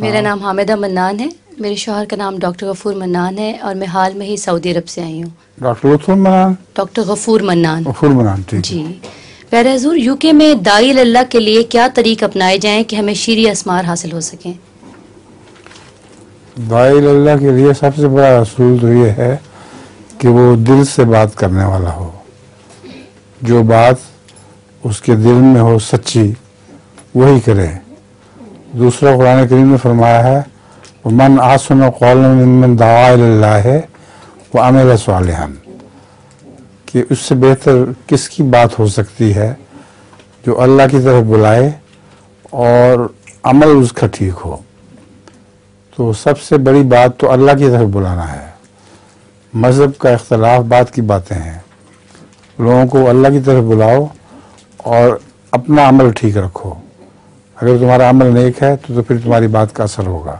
میرا نام حامدہ منان ہے، میرے شوہر کا نام ڈاکٹر غفور منان ہے، اور میں حال میں ہی سعودی عرب سے آئی ہوں۔ ڈاکٹر غفور منان؟ ڈاکٹر غفور منان۔ غفور منان، ٹھیک ہے۔ جی پیارے حضور، یو کے میں داعی اللہ کے لیے کیا طریق اپنائے جائیں کہ ہمیں شیریں اسمار حاصل ہو سکیں؟ داعی اللہ کے لیے سب سے بڑا اصول تو یہ ہے کہ وہ دل سے بات کرنے والا ہو، جو بات اس کے دل میں ہو سچی وہی کرے۔ دوسرا قرآن کریم میں فرمایا ہے وَمَنْ أَحْسَنُ قَوْلًا مِّمَّنْ دَعَا إِلَى اللَّهِ وَعَمِلَ صَالِحًا، کہ اس سے بہتر کس کی بات ہو سکتی ہے جو اللہ کی طرف بلائے اور عمل اس کا ٹھیک ہو۔ تو سب سے بڑی بات تو اللہ کی طرف بلانا ہے۔ مذہب کا اختلاف بات کی باتیں ہیں، لوگوں کو اللہ کی طرف بلاؤ اور اپنا عمل ٹھیک رکھو۔ اگر تمہارا عمل نیک ہے تو پھر تمہاری بات کا اثر ہوگا۔